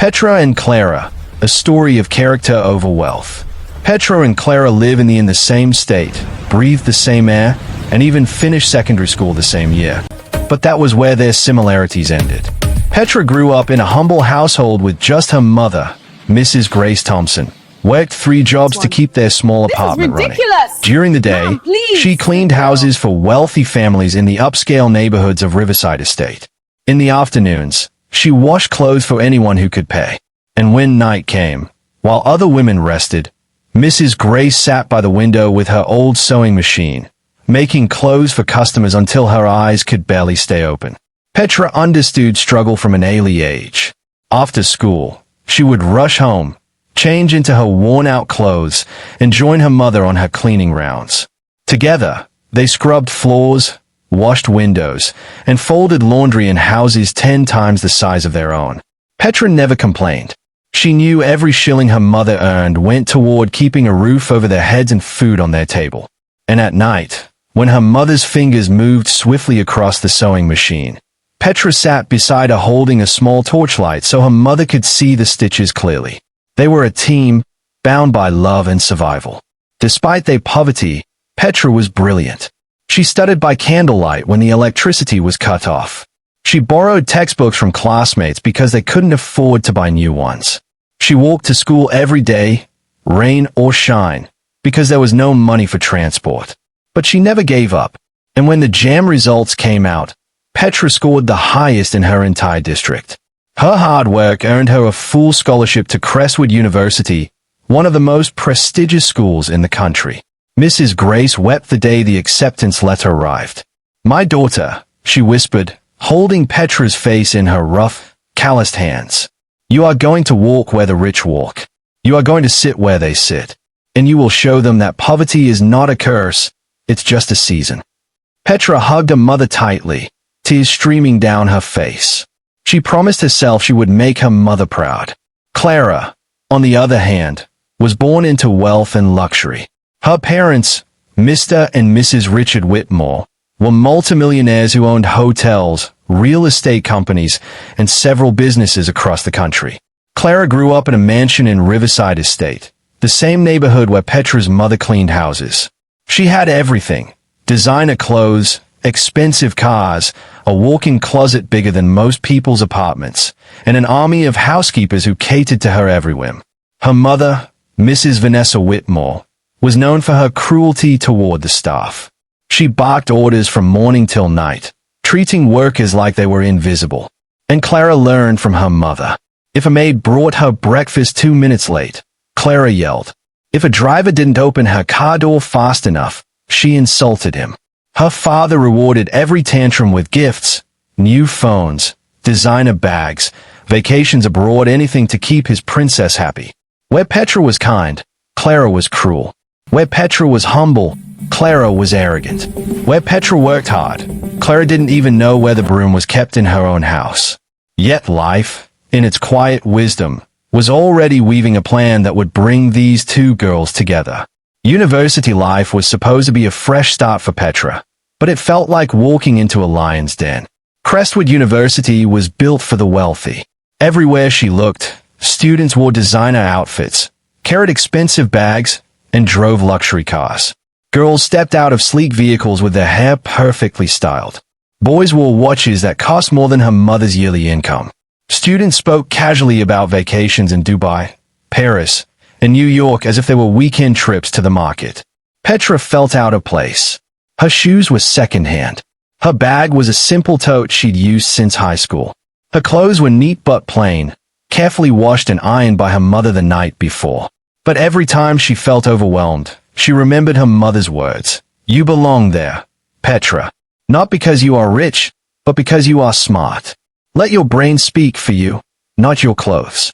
Petra and Clara, a story of character over wealth. Petra and Clara live in the same state, breathe the same air, and even finish secondary school the same year. But that was where their similarities ended. Petra grew up in a humble household with just her mother, Mrs. Grace Thompson, worked 3 jobs to keep their small apartment running. During the day, Mom, please. she cleaned houses for wealthy families in the upscale neighborhoods of Riverside Estate. In the afternoons, she washed clothes for anyone who could pay. And when night came, while other women rested, Mrs. Grace sat by the window with her old sewing machine, making clothes for customers until her eyes could barely stay open. Petra understood struggle from an early age. After school, she would rush home, change into her worn-out clothes, and join her mother on her cleaning rounds. Together, they scrubbed floors, washed windows, and folded laundry in houses 10 times the size of their own. Petra never complained. She knew every shilling her mother earned went toward keeping a roof over their heads and food on their table. And at night, when her mother's fingers moved swiftly across the sewing machine, Petra sat beside her holding a small torchlight so her mother could see the stitches clearly. They were a team, bound by love and survival. Despite their poverty, Petra was brilliant. She studied by candlelight when the electricity was cut off. She borrowed textbooks from classmates because they couldn't afford to buy new ones. She walked to school every day, rain or shine, because there was no money for transport. But she never gave up, and when the JAM results came out, Petra scored the highest in her entire district. Her hard work earned her a full scholarship to Crestwood University, one of the most prestigious schools in the country. Mrs. Grace wept the day the acceptance letter arrived. "My daughter," she whispered, holding Petra's face in her rough, calloused hands. "You are going to walk where the rich walk. You are going to sit where they sit. And you will show them that poverty is not a curse, it's just a season." Petra hugged her mother tightly, tears streaming down her face. She promised herself she would make her mother proud. Clara, on the other hand, was born into wealth and luxury. Her parents, Mr. and Mrs. Richard Whitmore, were multimillionaires who owned hotels, real estate companies, and several businesses across the country. Clara grew up in a mansion in Riverside Estate, the same neighborhood where Petra's mother cleaned houses. She had everything: designer clothes, expensive cars, a walk-in closet bigger than most people's apartments, and an army of housekeepers who catered to her every whim. Her mother, Mrs. Vanessa Whitmore, was known for her cruelty toward the staff. She barked orders from morning till night, treating workers like they were invisible. And Clara learned from her mother. If a maid brought her breakfast 2 minutes late, Clara yelled. If a driver didn't open her car door fast enough, she insulted him. Her father rewarded every tantrum with gifts, new phones, designer bags, vacations abroad, anything to keep his princess happy. Where Petra was kind, Clara was cruel. Where Petra was humble, Clara was arrogant. Where Petra worked hard, Clara didn't even know where the broom was kept in her own house. Yet life, in its quiet wisdom, was already weaving a plan that would bring these two girls together. University life was supposed to be a fresh start for Petra, but it felt like walking into a lion's den. Crestwood University was built for the wealthy. Everywhere she looked, students wore designer outfits, carried expensive bags, and drove luxury cars. Girls stepped out of sleek vehicles with their hair perfectly styled. Boys wore watches that cost more than her mother's yearly income. Students spoke casually about vacations in Dubai, Paris, and New York as if they were weekend trips to the market. Petra felt out of place. Her shoes were secondhand. Her bag was a simple tote she'd used since high school. Her clothes were neat but plain, carefully washed and ironed by her mother the night before. But every time she felt overwhelmed, she remembered her mother's words. You belong there, Petra. Not because you are rich, but because you are smart. Let your brain speak for you, not your clothes.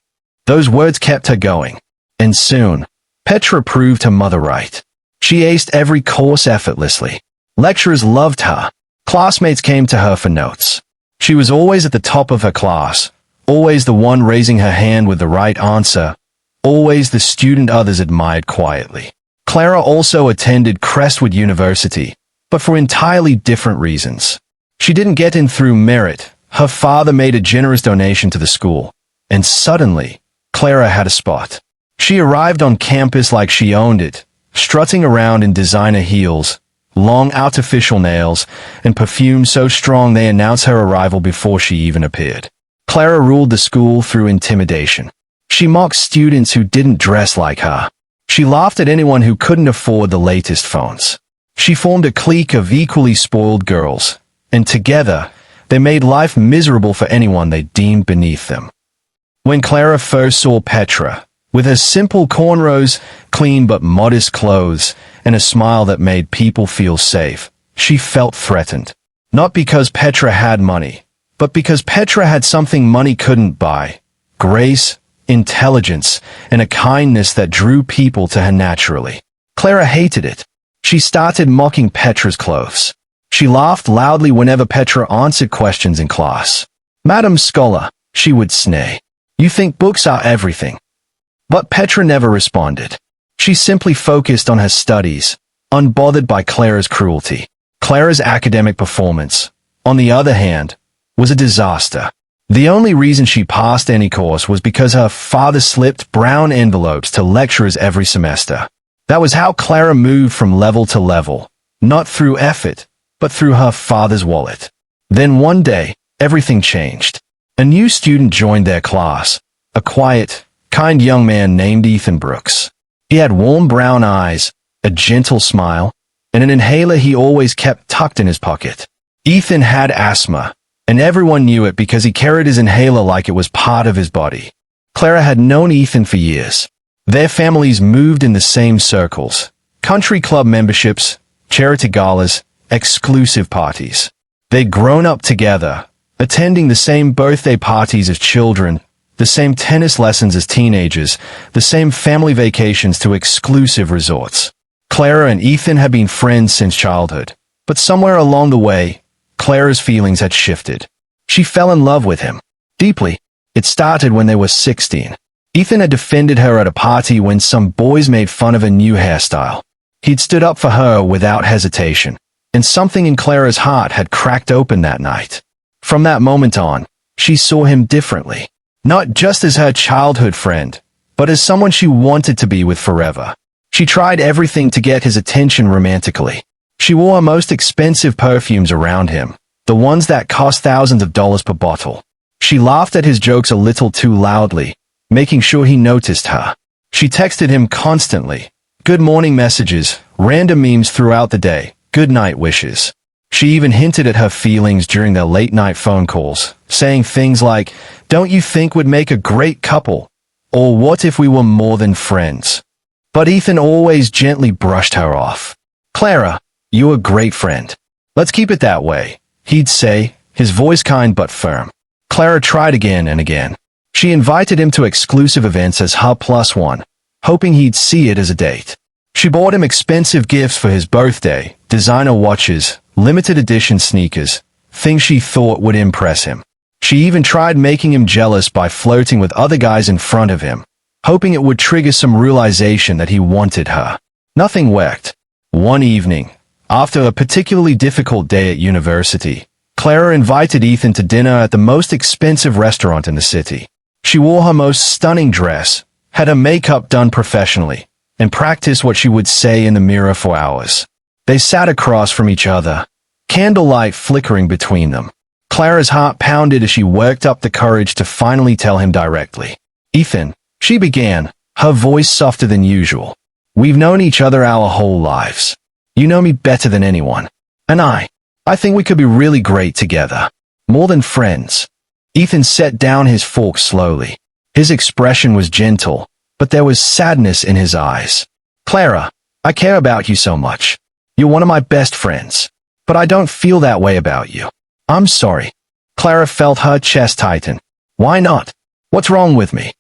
Those words kept her going. And soon, Petra proved her mother right. She aced every course effortlessly. Lecturers loved her. Classmates came to her for notes. She was always at the top of her class, always the one raising her hand with the right answer, always the student others admired quietly. Clara also attended Crestwood University, but for entirely different reasons. She didn't get in through merit. Her father made a generous donation to the school, and suddenly, Clara had a spot. She arrived on campus like she owned it, strutting around in designer heels, long artificial nails, and perfume so strong they announced her arrival before she even appeared. Clara ruled the school through intimidation. She mocked students who didn't dress like her. She laughed at anyone who couldn't afford the latest phones. She formed a clique of equally spoiled girls, and together, they made life miserable for anyone they deemed beneath them. When Clara first saw Petra, with her simple cornrows, clean but modest clothes, and a smile that made people feel safe, she felt threatened. Not because Petra had money, but because Petra had something money couldn't buy: grace, intelligence, and a kindness that drew people to her naturally. Clara hated it. She started mocking Petra's clothes. She laughed loudly whenever Petra answered questions in class. "Madam Scholar," she would sneer, "you think books are everything." But Petra never responded. She simply focused on her studies, unbothered by Clara's cruelty. Clara's academic performance, on the other hand, was a disaster. The only reason she passed any course was because her father slipped brown envelopes to lecturers every semester. That was how Clara moved from level to level, not through effort, but through her father's wallet. Then one day, everything changed. A new student joined their class, a quiet, kind young man named Ethan Brooks. He had warm brown eyes, a gentle smile, and an inhaler he always kept tucked in his pocket. Ethan had asthma, and everyone knew it because he carried his inhaler like it was part of his body. Clara had known Ethan for years. Their families moved in the same circles: country club memberships, charity galas, exclusive parties. They'd grown up together, attending the same birthday parties as children, the same tennis lessons as teenagers, the same family vacations to exclusive resorts. Clara and Ethan had been friends since childhood, but somewhere along the way, Clara's feelings had shifted. She fell in love with him. Deeply. It started when they were 16. Ethan had defended her at a party when some boys made fun of a new hairstyle. He'd stood up for her without hesitation, and something in Clara's heart had cracked open that night. From that moment on, she saw him differently. Not just as her childhood friend, but as someone she wanted to be with forever. She tried everything to get his attention romantically. She wore her most expensive perfumes around him, the ones that cost thousands of dollars per bottle. She laughed at his jokes a little too loudly, making sure he noticed her. She texted him constantly, good morning messages, random memes throughout the day, good night wishes. She even hinted at her feelings during their late-night phone calls, saying things like, "Don't you think we'd make a great couple?" Or "What if we were more than friends?" But Ethan always gently brushed her off. "Clara, you're a great friend. Let's keep it that way," he'd say, his voice kind but firm. Clara tried again and again. She invited him to exclusive events as her plus one, hoping he'd see it as a date. She bought him expensive gifts for his birthday, designer watches, limited edition sneakers, things she thought would impress him. She even tried making him jealous by flirting with other guys in front of him, hoping it would trigger some realization that he wanted her. Nothing worked. One evening, after a particularly difficult day at university, Clara invited Ethan to dinner at the most expensive restaurant in the city. She wore her most stunning dress, had her makeup done professionally, and practiced what she would say in the mirror for hours. They sat across from each other, candlelight flickering between them. Clara's heart pounded as she worked up the courage to finally tell him directly. "Ethan," she began, her voice softer than usual. "We've known each other our whole lives. You know me better than anyone. And I think we could be really great together. More than friends." Ethan set down his fork slowly. His expression was gentle, but there was sadness in his eyes. "Clara, I care about you so much. You're one of my best friends. But I don't feel that way about you. I'm sorry." Clara felt her chest tighten. "Why not? What's wrong with me?"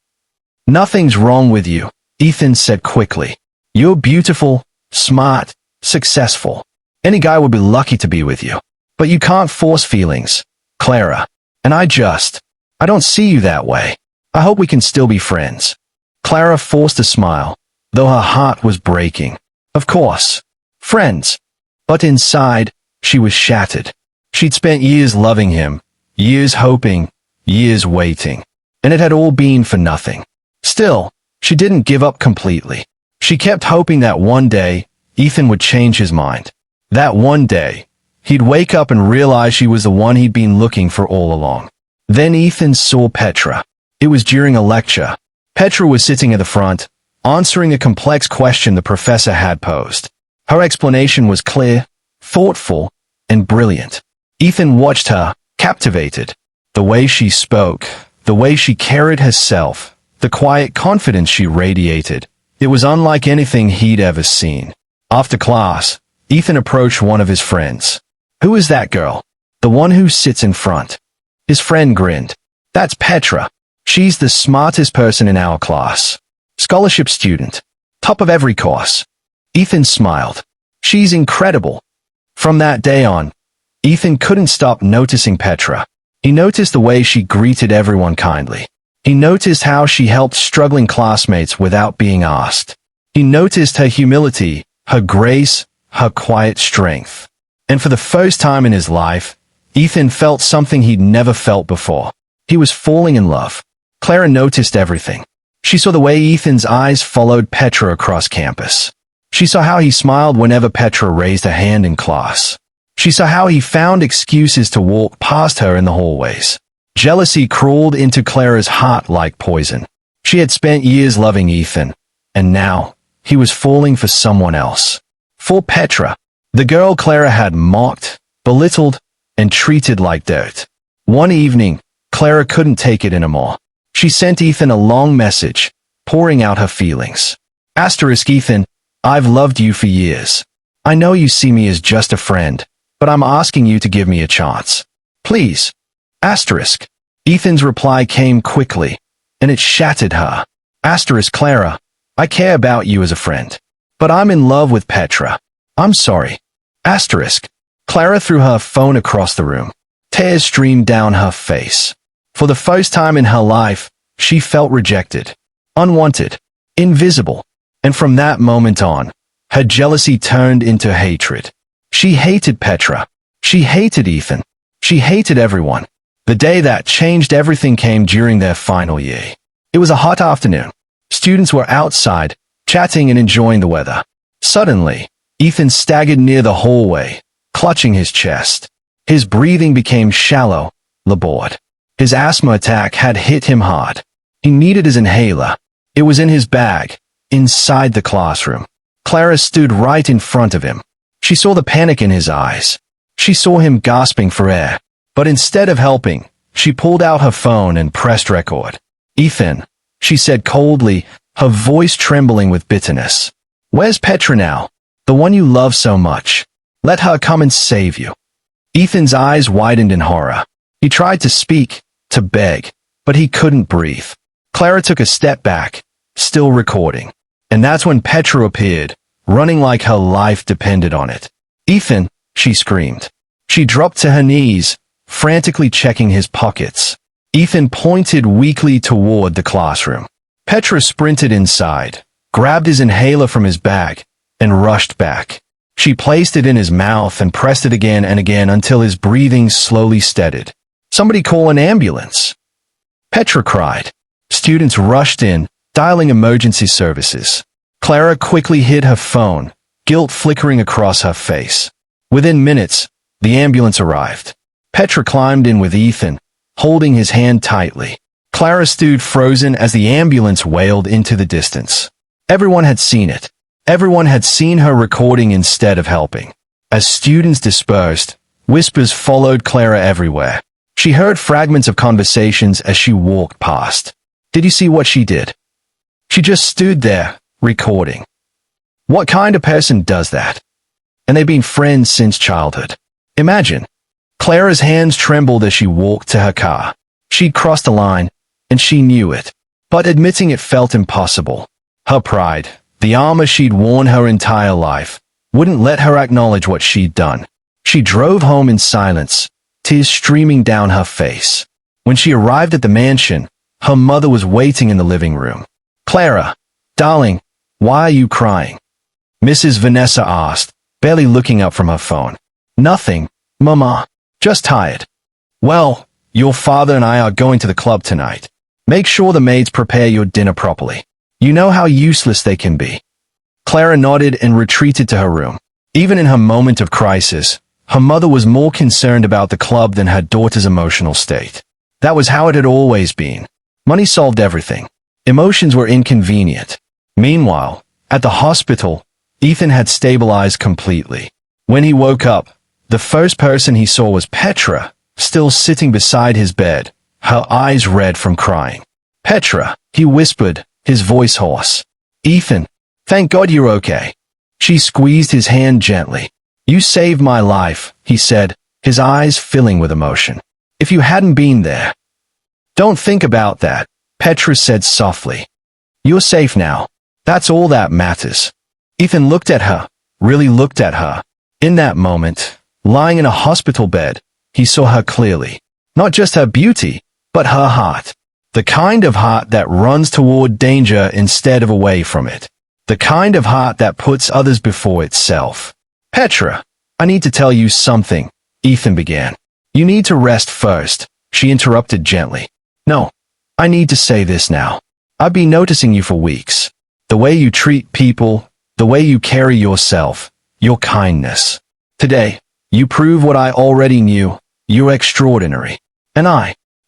"Nothing's wrong with you," Ethan said quickly. "You're beautiful, smart, successful. Any guy would be lucky to be with you. But you can't force feelings, Clara. And I don't see you that way. I hope we can still be friends." Clara forced a smile, though her heart was breaking. Of course. Friends. But inside, she was shattered. She'd spent years loving him, years hoping, years waiting. and it had all been for nothing. Still, she didn't give up completely. She kept hoping that one day, Ethan would change his mind. That one day, he'd wake up and realize she was the one he'd been looking for all along. Then Ethan saw Petra. It was during a lecture. Petra was sitting at the front, answering a complex question the professor had posed. Her explanation was clear, thoughtful, and brilliant. Ethan watched her, captivated. The way she spoke, the way she carried herself, the quiet confidence she radiated. It was unlike anything he'd ever seen. After class, Ethan approached one of his friends. "Who is that girl? The one who sits in front?" His friend grinned. "That's Petra. She's the smartest person in our class. Scholarship student. Top of every course." Ethan smiled. "She's incredible." From that day on, Ethan couldn't stop noticing Petra. He noticed the way she greeted everyone kindly. He noticed how she helped struggling classmates without being asked. He noticed her humility, her grace, her quiet strength. And for the first time in his life, Ethan felt something he'd never felt before. He was falling in love. Clara noticed everything. She saw the way Ethan's eyes followed Petra across campus. She saw how he smiled whenever Petra raised a hand in class. She saw how he found excuses to walk past her in the hallways. Jealousy crawled into Clara's heart like poison. She had spent years loving Ethan, and now he was falling for someone else. For Petra, the girl Clara had mocked, belittled, and treated like dirt. One evening, Clara couldn't take it anymore. She sent Ethan a long message, pouring out her feelings. Ethan, I've loved you for years. I know you see me as just a friend, but I'm asking you to give me a chance. Please. Ethan's reply came quickly, and it shattered her. Clara, I care about you as a friend, but I'm in love with Petra. I'm sorry. Clara threw her phone across the room. Tears streamed down her face. For the first time in her life, she felt rejected, unwanted, invisible. And from that moment on, her jealousy turned into hatred. She hated Petra. She hated Ethan. She hated everyone. The day that changed everything came during their final year. It was a hot afternoon. Students were outside, chatting and enjoying the weather. Suddenly, Ethan staggered near the hallway, clutching his chest. His breathing became shallow, labored. His asthma attack had hit him hard. He needed his inhaler. It was in his bag, inside the classroom. Clara stood right in front of him. She saw the panic in his eyes. She saw him gasping for air. But instead of helping, she pulled out her phone and pressed record. "Ethan," she said coldly, her voice trembling with bitterness. "Where's Petra now? The one you love so much. Let her come and save you." Ethan's eyes widened in horror. He tried to speak, to beg, but he couldn't breathe. Clara took a step back, still recording. And that's when Petra appeared, running like her life depended on it. "Ethan," she screamed. She dropped to her knees, frantically checking his pockets. Ethan pointed weakly toward the classroom. Petra sprinted inside, grabbed his inhaler from his bag, and rushed back. She placed it in his mouth and pressed it again and again until his breathing slowly steadied. "Somebody call an ambulance!" Petra cried. Students rushed in, dialing emergency services. Clara quickly hid her phone, guilt flickering across her face. Within minutes, the ambulance arrived. Petra climbed in with Ethan, holding his hand tightly. Clara stood frozen as the ambulance wailed into the distance. Everyone had seen it. Everyone had seen her recording instead of helping. As students dispersed, whispers followed Clara everywhere. She heard fragments of conversations as she walked past. "Did you see what she did? She just stood there, recording. What kind of person does that? And they've been friends since childhood. Imagine." Clara's hands trembled as she walked to her car. She'd crossed a line, and she knew it. But admitting it felt impossible. Her pride, the armor she'd worn her entire life, wouldn't let her acknowledge what she'd done. She drove home in silence, tears streaming down her face. When she arrived at the mansion, her mother was waiting in the living room. "Clara, darling, why are you crying?" Mrs. Vanessa asked, barely looking up from her phone. "Nothing, Mama. Just tired." "Well, your father and I are going to the club tonight." Make sure the maids prepare your dinner properly. You know how useless they can be." Clara nodded and retreated to her room. Even in her moment of crisis, her mother was more concerned about the club than her daughter's emotional state. That was how it had always been. Money solved everything. Emotions were inconvenient. Meanwhile, at the hospital, Ethan had stabilized completely. When he woke up, the first person he saw was Petra, still sitting beside his bed, her eyes red from crying. "Petra," he whispered, his voice hoarse. "Ethan, thank God you're okay." She squeezed his hand gently. "You saved my life," he said, his eyes filling with emotion. "If you hadn't been there." "Don't think about that," Petra said softly. "You're safe now. That's all that matters." Ethan looked at her, really looked at her. In that moment, lying in a hospital bed, he saw her clearly. Not just her beauty, but her heart. The kind of heart that runs toward danger instead of away from it. The kind of heart that puts others before itself. "Petra, I need to tell you something," Ethan began. "You need to rest first," she interrupted gently. "No, I need to say this now. I've been noticing you for weeks. The way you treat people, the way you carry yourself, your kindness. Today, you prove what I already knew. You're extraordinary. And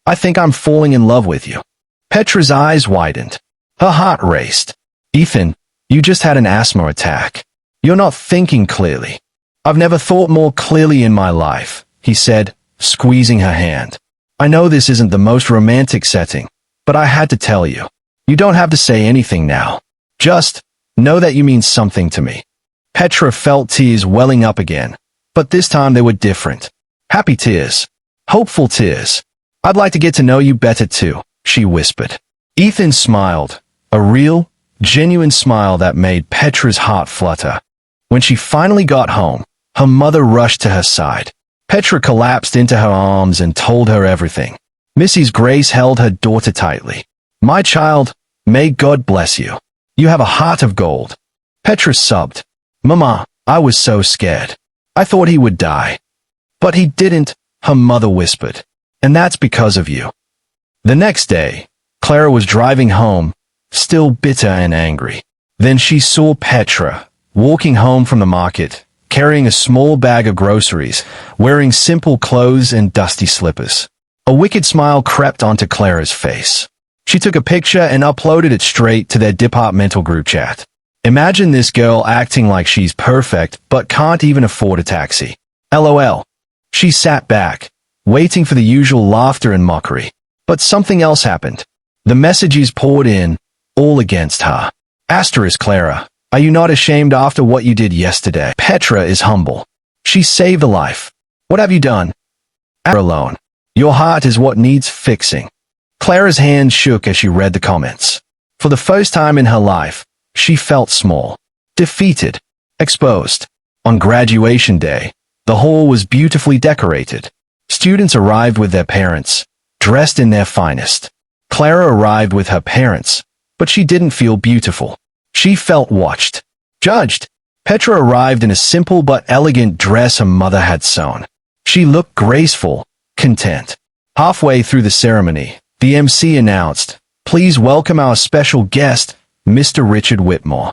I think I'm falling in love with you." Petra's eyes widened. Her heart raced. "Ethan, you just had an asthma attack. You're not thinking clearly." "I've never thought more clearly in my life," he said, squeezing her hand. "I know this isn't the most romantic setting, but I had to tell you. You don't have to say anything now. Just know that you mean something to me." Petra felt tears welling up again, but this time they were different. Happy tears. Hopeful tears. "I'd like to get to know you better too," she whispered. Ethan smiled, a real, genuine smile that made Petra's heart flutter. When she finally got home, her mother rushed to her side. Petra collapsed into her arms and told her everything. Mrs. Grace held her daughter tightly. "My child, may God bless you. You have a heart of gold." Petra sobbed. "Mama, I was so scared. I thought he would die." "But he didn't," her mother whispered. "And that's because of you." The next day, Clara was driving home, still bitter and angry. Then she saw Petra, walking home from the market, carrying a small bag of groceries, wearing simple clothes and dusty slippers. A wicked smile crept onto Clara's face. She took a picture and uploaded it straight to their departmental group chat. "Imagine this girl acting like she's perfect but can't even afford a taxi. LOL. She sat back, waiting for the usual laughter and mockery. But something else happened. The messages poured in, all against her. Asterisk Clara, are you not ashamed after what you did yesterday? Petra is humble. She saved a life. What have you done? Alone. Your heart is what needs fixing. Clara's hand shook as she read the comments. For the first time in her life, she felt small, defeated, exposed. On graduation day, the hall was beautifully decorated. Students arrived with their parents, dressed in their finest. Clara arrived with her parents, but she didn't feel beautiful. She felt watched, judged. Petra arrived in a simple but elegant dress her mother had sewn. She looked graceful, content. Halfway through the ceremony, the MC announced, "Please welcome our special guest, Mr. Richard Whitmore."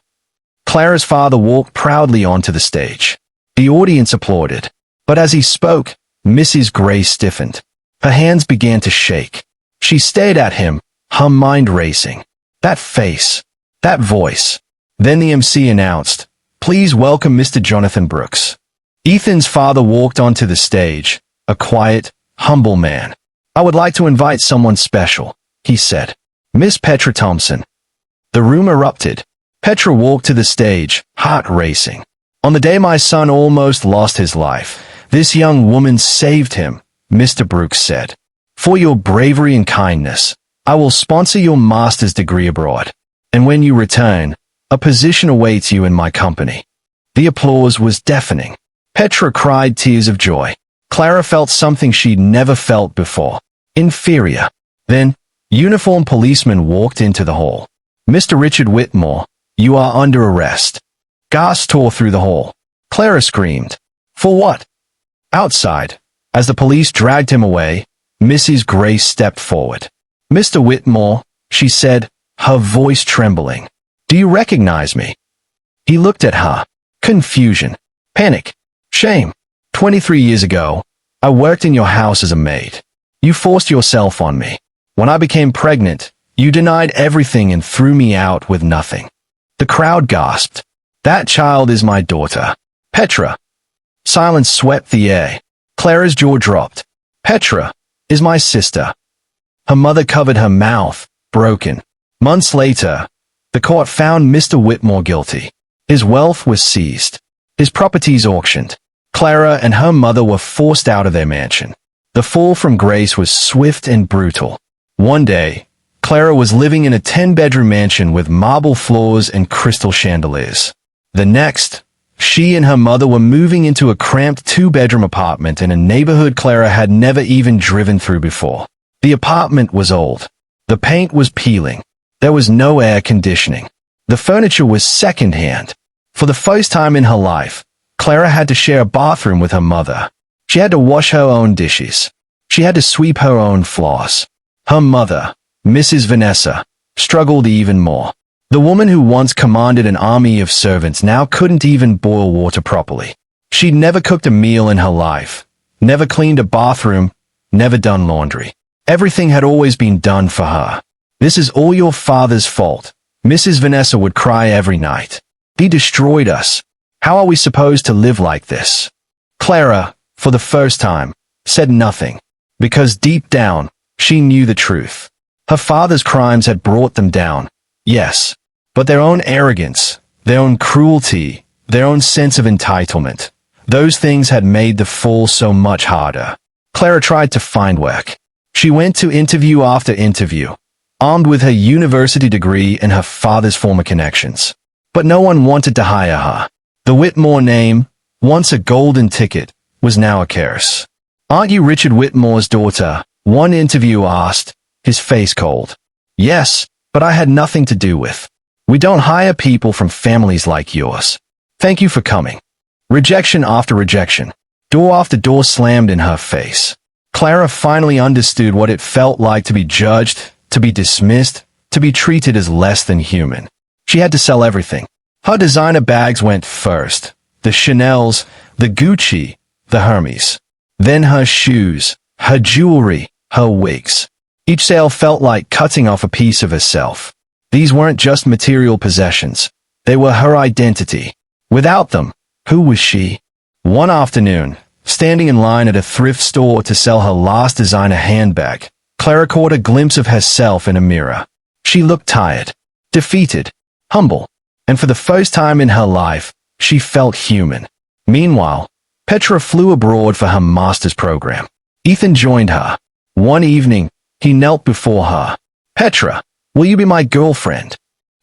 Clara's father walked proudly onto the stage. The audience applauded, but as he spoke, Mrs. Gray stiffened. Her hands began to shake. She stared at him, her mind racing. That face, that voice. Then the MC announced, "Please welcome Mr. Jonathan Brooks." Ethan's father walked onto the stage, a quiet, humble man. "I would like to invite someone special," he said. "Miss Petra Thompson." The room erupted. Petra walked to the stage, heart racing. "On the day my son almost lost his life, this young woman saved him," Mr. Brooks said. "For your bravery and kindness, I will sponsor your master's degree abroad. And when you return, a position awaits you in my company." The applause was deafening. Petra cried tears of joy. Clara felt something she'd never felt before. Inferior. Then, uniformed policemen walked into the hall. "Mr. Richard Whitmore, you are under arrest." Gasps tore through the hall. Clara screamed. "For what?" Outside, as the police dragged him away, Mrs. Grace stepped forward. "Mr. Whitmore, she said, her voice trembling. Do you recognize me? He looked at her. Confusion, panic, shame. 23 years ago, I worked in your house as a maid. You forced yourself on me. When I became pregnant, you denied everything and threw me out with nothing. The crowd gasped. That child is my daughter, Petra. Silence swept the air. Clara's jaw dropped. Petra is my sister. Her mother covered her mouth, broken. Months later, the court found Mr. Whitmore guilty. His wealth was seized. His properties auctioned. Clara and her mother were forced out of their mansion. The fall from grace was swift and brutal. One day, Clara was living in a 10-bedroom mansion with marble floors and crystal chandeliers. The next, she and her mother were moving into a cramped 2-bedroom apartment in a neighborhood Clara had never even driven through before. The apartment was old. The paint was peeling. There was no air conditioning. The furniture was second-hand. For the first time in her life, Clara had to share a bathroom with her mother. She had to wash her own dishes. She had to sweep her own floors. Her mother, Mrs. Vanessa, struggled even more. The woman who once commanded an army of servants now couldn't even boil water properly. She'd never cooked a meal in her life, never cleaned a bathroom, never done laundry. Everything had always been done for her. This is all your father's fault, Mrs. Vanessa would cry every night. He destroyed us. How are we supposed to live like this? Clara, for the first time, said nothing, because deep down, she knew the truth. Her father's crimes had brought them down, yes, but their own arrogance, their own cruelty, their own sense of entitlement, those things had made the fall so much harder. Clara tried to find work. She went to interview after interview, armed with her university degree and her father's former connections. But no one wanted to hire her. The Whitmore name, once a golden ticket, was now a curse. Aren't you Richard Whitmore's daughter? One interviewer asked, his face cold. Yes, but I had nothing to do with. We don't hire people from families like yours. Thank you for coming. Rejection after rejection. Door after door slammed in her face. Clara finally understood what it felt like to be judged, to be dismissed, to be treated as less than human. She had to sell everything. Her designer bags went first. The Chanels, the Gucci, the Hermes. Then her shoes, her jewelry, her wigs. Each sale felt like cutting off a piece of herself. These weren't just material possessions. They were her identity. Without them, who was she? One afternoon, standing in line at a thrift store to sell her last designer handbag, Clara caught a glimpse of herself in a mirror. She looked tired, defeated, humble, and for the first time in her life, she felt human. Meanwhile, Petra flew abroad for her master's program. Ethan joined her. One evening, he knelt before her. Petra, will you be my girlfriend?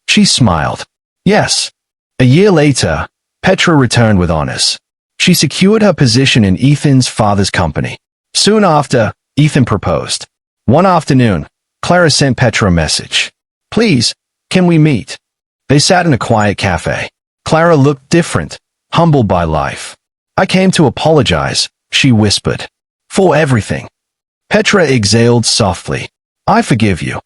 She smiled. Yes. A year later, Petra returned with honors. She secured her position in Ethan's father's company. Soon after, Ethan proposed. One afternoon, Clara sent Petra a message. Please, can we meet? They sat in a quiet cafe. Clara looked different, humbled by life. I came to apologize, she whispered. For everything. Petra exhaled softly. I forgive you.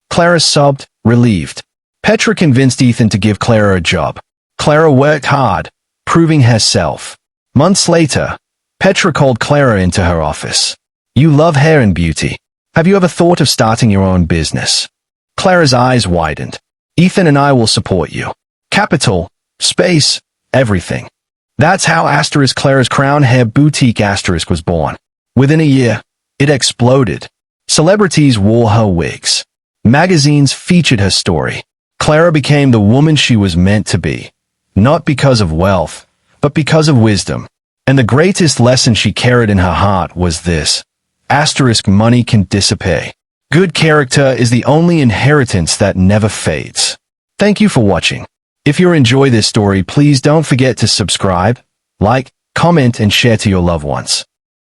Clara sobbed, relieved. Petra convinced Ethan to give Clara a job. Clara worked hard, proving herself. Months later, Petra called Clara into her office. You love hair and beauty. Have you ever thought of starting your own business? Clara's eyes widened. Ethan and I will support you. Capital, space, everything. That's how Clara's Crown Hair Boutique was born. Within a year, it exploded. Celebrities wore her wigs. Magazines featured her story. Clara became the woman she was meant to be. Not because of wealth, but because of wisdom. And the greatest lesson she carried in her heart was this. Money can dissipate. Good character is the only inheritance that never fades. Thank you for watching. If you enjoy this story, please don't forget to subscribe, like, comment, and share to your loved ones.